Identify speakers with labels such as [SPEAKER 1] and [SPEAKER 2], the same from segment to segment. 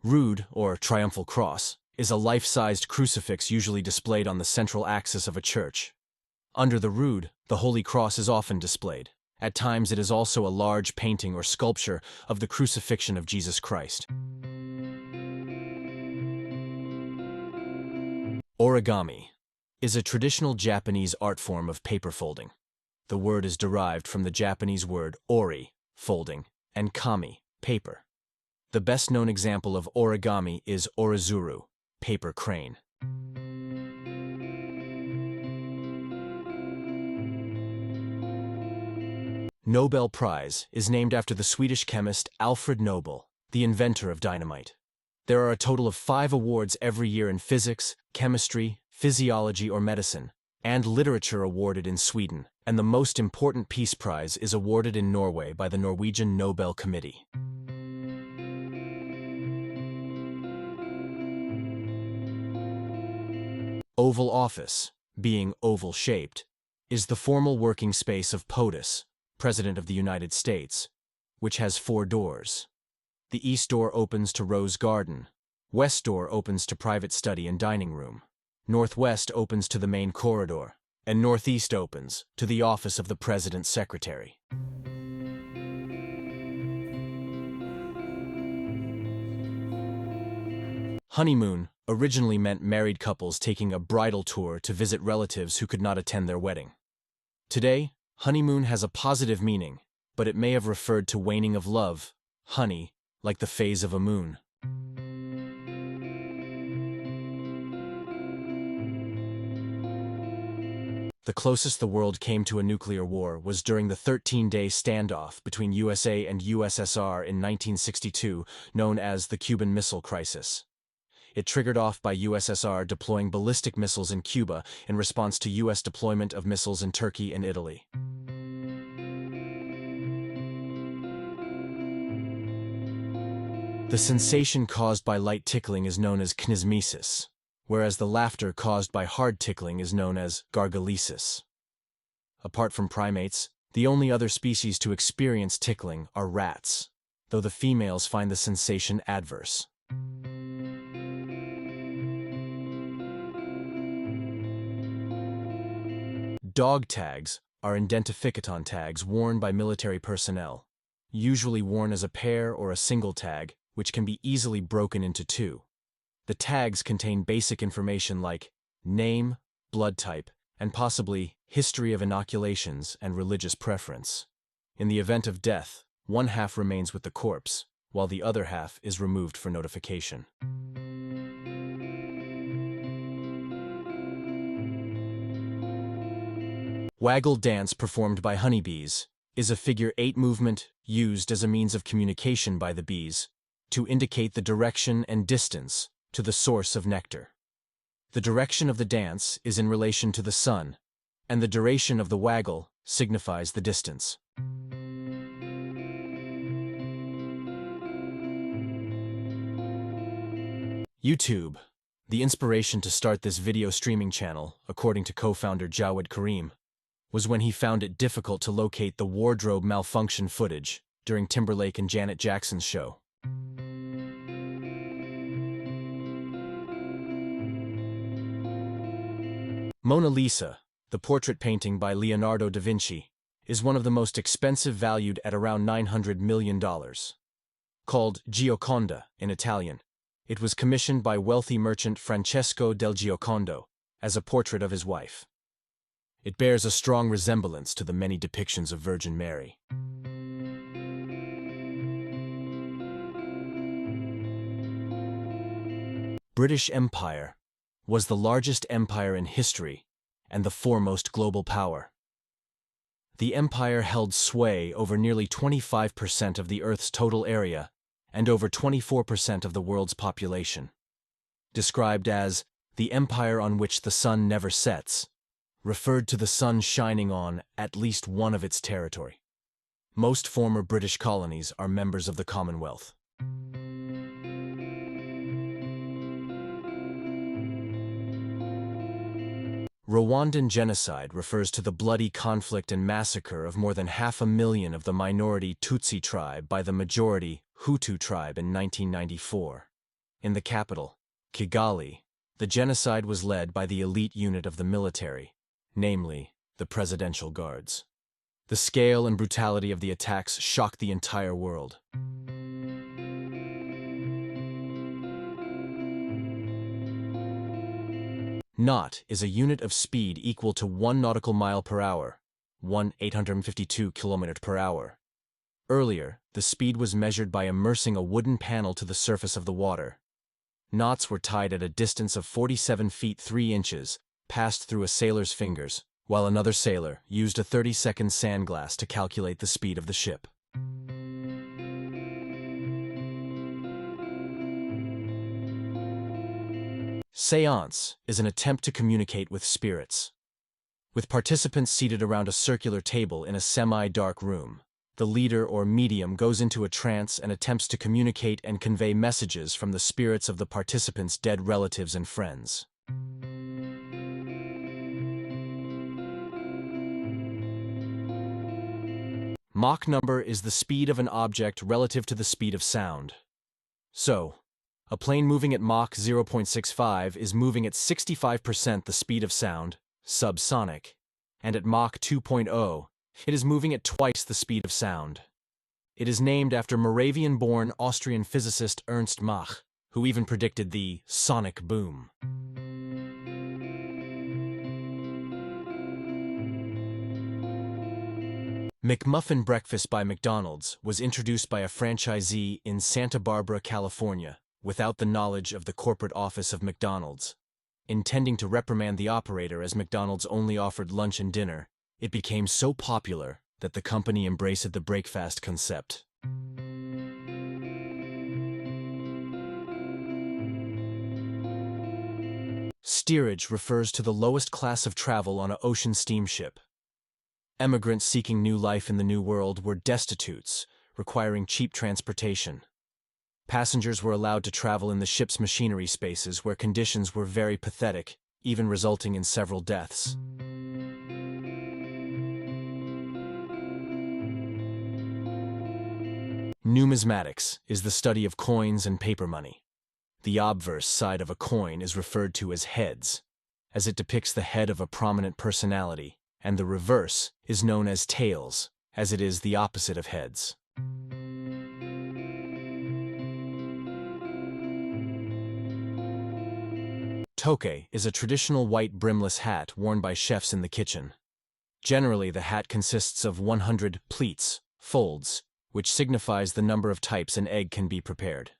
[SPEAKER 1] Rood, or triumphal cross, is a life-sized crucifix usually displayed on the central axis of a church. Under the rood, the Holy Cross is often displayed. At times it is also a large painting or sculpture of the crucifixion of Jesus Christ. Origami is a traditional Japanese art form of paper folding. The word is derived from the Japanese word ori, folding, and kami, paper. The best-known example of origami is orizuru, paper crane. Nobel Prize is named after the Swedish chemist Alfred Nobel, the inventor of dynamite. There are a total of 5 awards every year in physics, chemistry, physiology, or medicine, and literature awarded in Sweden, and the most important Peace Prize is awarded in Norway by the Norwegian Nobel Committee. Oval Office, being oval-shaped, is the formal working space of POTUS, President of the United States, which has 4 doors. The east door opens to Rose Garden, west door opens to private study and dining room, northwest opens to the main corridor, and northeast opens to the office of the President's Secretary. Honeymoon originally meant married couples taking a bridal tour to visit relatives who could not attend their wedding. Today, honeymoon has a positive meaning, but it may have referred to waning of love, honey, like the phase of a moon. The closest the world came to a nuclear war was during the 13-day standoff between USA and USSR in 1962, known as the Cuban Missile Crisis. It triggered off by USSR deploying ballistic missiles in Cuba in response to US deployment of missiles in Turkey and Italy. The sensation caused by light tickling is known as kinesmesis, whereas the laughter caused by hard tickling is known as gargalesis. Apart from primates, the only other species to experience tickling are rats, though the females find the sensation adverse. Dog tags are identificaton tags worn by military personnel, usually worn as a pair or a single tag, which can be easily broken into 2. The tags contain basic information like name, blood type, and possibly history of inoculations and religious preference. In the event of death, one half remains with the corpse, while the other half is removed for notification. Waggle dance performed by honeybees is a figure-8 movement used as a means of communication by the bees to indicate the direction and distance to the source of nectar. The direction of the dance is in relation to the sun, and the duration of the waggle signifies the distance. YouTube. The inspiration to start this video streaming channel, according to co-founder Jawed Karim, was when he found it difficult to locate the wardrobe malfunction footage during Timberlake and Janet Jackson's show. Mona Lisa, the portrait painting by Leonardo da Vinci, is one of the most expensive, valued at around $900 million. Called Gioconda in Italian, it was commissioned by wealthy merchant Francesco del Giocondo as a portrait of his wife. It bears a strong resemblance to the many depictions of Virgin Mary. British Empire was the largest empire in history and the foremost global power. The empire held sway over nearly 25% of the Earth's total area and over 24% of the world's population. Described as the empire on which the sun never sets, referred to the sun shining on at least one of its territory. Most former British colonies are members of the Commonwealth. Rwandan genocide refers to the bloody conflict and massacre of more than 500,000 of the minority Tutsi tribe by the majority Hutu tribe in 1994. In the capital, Kigali, the genocide was led by the elite unit of the military, namely, the Presidential Guards. The scale and brutality of the attacks shocked the entire world. Knot is a unit of speed equal to 1 nautical mile per hour, 852 km per hour. Earlier, the speed was measured by immersing a wooden panel to the surface of the water. Knots were tied at a distance of 47 feet 3 inches, passed through a sailor's fingers, while another sailor used a 30-second sandglass to calculate the speed of the ship. Séance is an attempt to communicate with spirits. With participants seated around a circular table in a semi-dark room, the leader or medium goes into a trance and attempts to communicate and convey messages from the spirits of the participants' dead relatives and friends. Mach number is the speed of an object relative to the speed of sound. So, a plane moving at Mach 0.65 is moving at 65% the speed of sound, subsonic, and at Mach 2.0, it is moving at twice the speed of sound. It is named after Moravian-born Austrian physicist Ernst Mach, who even predicted the sonic boom. McMuffin Breakfast by McDonald's was introduced by a franchisee in Santa Barbara, California, without the knowledge of the corporate office of McDonald's. Intending to reprimand the operator as McDonald's only offered lunch and dinner, it became so popular that the company embraced the breakfast concept. Steerage refers to the lowest class of travel on an ocean steamship. Emigrants seeking new life in the New World were destitutes, requiring cheap transportation. Passengers were allowed to travel in the ship's machinery spaces where conditions were very pathetic, even resulting in several deaths. Numismatics is the study of coins and paper money. The obverse side of a coin is referred to as heads, as it depicts the head of a prominent personality, and the reverse is known as tails, as it is the opposite of heads. Toque is a traditional white brimless hat worn by chefs in the kitchen. Generally, the hat consists of 100 pleats, folds, which signifies the number of types an egg can be prepared.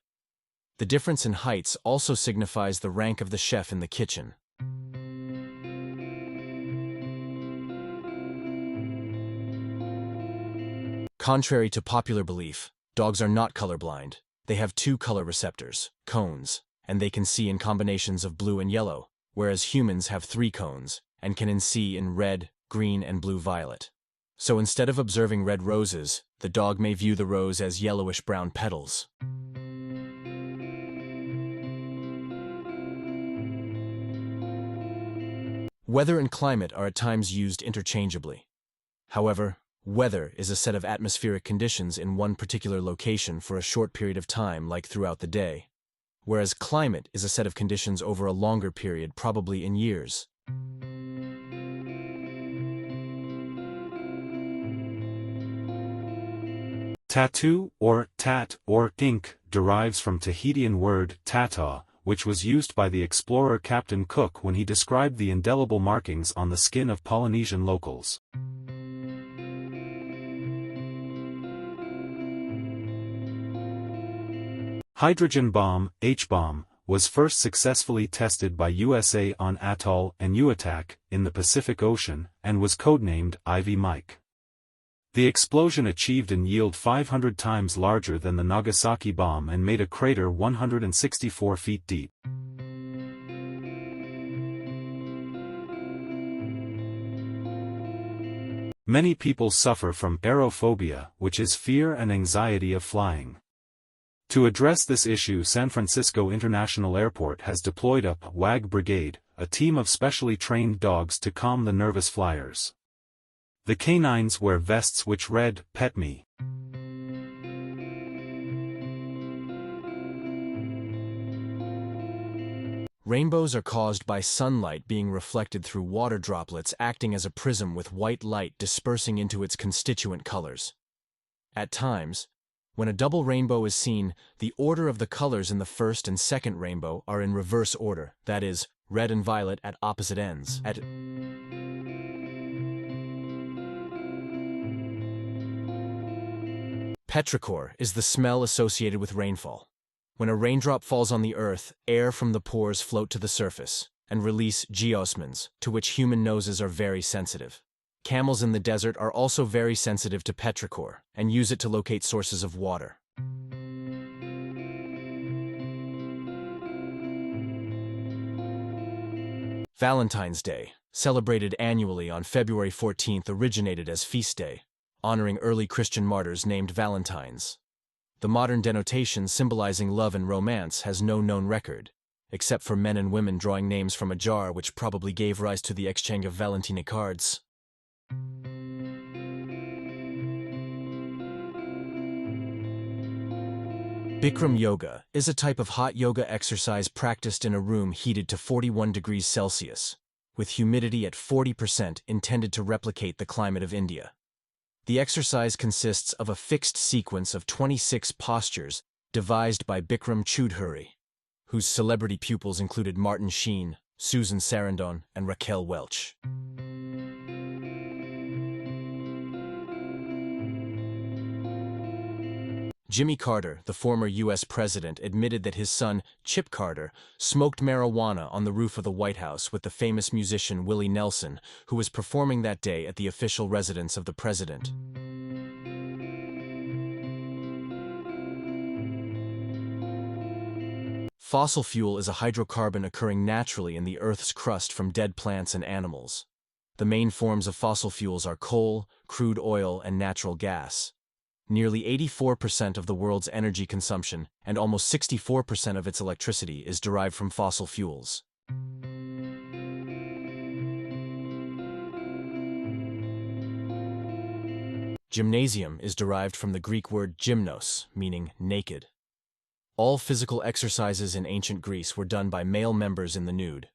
[SPEAKER 1] The difference in heights also signifies the rank of the chef in the kitchen. Contrary to popular belief, dogs are not colorblind. They have 2 color receptors, cones, and they can see in combinations of blue and yellow, whereas humans have 3 cones, and can see in red, green, and blue-violet. So instead of observing red roses, the dog may view the rose as yellowish-brown petals. Weather and climate are at times used interchangeably. However, weather is a set of atmospheric conditions in one particular location for a short period of time, like throughout the day, whereas climate is a set of conditions over a longer period, probably in years.
[SPEAKER 2] Tattoo, or tat, or ink, derives from Tahitian word tata, which was used by the explorer Captain Cook when he described the indelible markings on the skin of Polynesian locals. Hydrogen bomb, H-bomb, was first successfully tested by USA on Atoll and Uatak, in the Pacific Ocean, and was codenamed Ivy Mike. The explosion achieved an yield 500 times larger than the Nagasaki bomb and made a crater 164 feet deep. Many people suffer from aerophobia, which is fear and anxiety of flying. To address this issue, San Francisco International Airport has deployed a WAG brigade, a team of specially trained dogs to calm the nervous flyers. The canines wear vests which read, "Pet me."
[SPEAKER 1] Rainbows are caused by sunlight being reflected through water droplets acting as a prism with white light dispersing into its constituent colors. At times, when a double rainbow is seen, the order of the colors in the first and second rainbow are in reverse order, that is, red and violet at opposite ends. Petrichor is the smell associated with rainfall. When a raindrop falls on the earth, air from the pores float to the surface and release geosmins, to which human noses are very sensitive. Camels in the desert are also very sensitive to petrichor and use it to locate sources of water. Valentine's Day, celebrated annually on February 14th, originated as feast day, honoring early Christian martyrs named Valentines. The modern denotation symbolizing love and romance has no known record, except for men and women drawing names from a jar which probably gave rise to the exchange of Valentine cards. Bikram yoga is a type of hot yoga exercise practiced in a room heated to 41 degrees Celsius, with humidity at 40% intended to replicate the climate of India. The exercise consists of a fixed sequence of 26 postures devised by Bikram Choudhury, whose celebrity pupils included Martin Sheen, Susan Sarandon, and Raquel Welch. Jimmy Carter, the former U.S. president, admitted that his son, Chip Carter, smoked marijuana on the roof of the White House with the famous musician Willie Nelson, who was performing that day at the official residence of the president. Fossil fuel is a hydrocarbon occurring naturally in the Earth's crust from dead plants and animals. The main forms of fossil fuels are coal, crude oil, and natural gas. Nearly 84% of the world's energy consumption and almost 64% of its electricity is derived from fossil fuels. Gymnasium is derived from the Greek word gymnos, meaning naked. All physical exercises in ancient Greece were done by male members in the nude.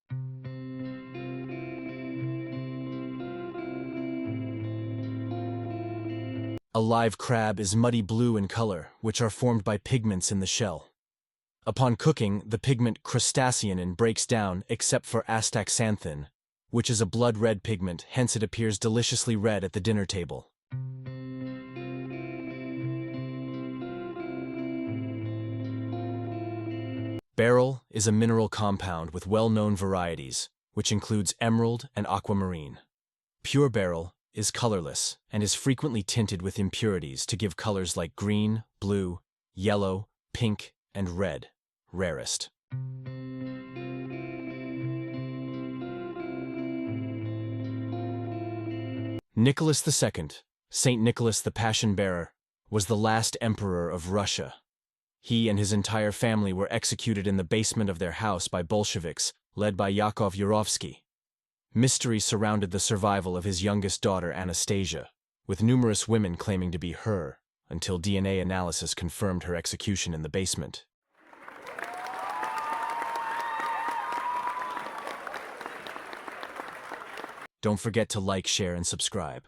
[SPEAKER 1] A live crab is muddy blue in color, which are formed by pigments in the shell. Upon cooking, the pigment crustaceanin breaks down except for astaxanthin, which is a blood-red pigment, hence it appears deliciously red at the dinner table. Beryl is a mineral compound with well-known varieties, which includes emerald and aquamarine. Pure beryl is colorless and is frequently tinted with impurities to give colors like green, blue, yellow, pink, and red, rarest. Nicholas II, Saint Nicholas the Passion Bearer, was the last emperor of Russia. He and his entire family were executed in the basement of their house by Bolsheviks, led by Yakov Yurovsky. Mystery surrounded the survival of his youngest daughter, Anastasia, with numerous women claiming to be her, until DNA analysis confirmed her execution in the basement. Don't forget to like, share, and subscribe.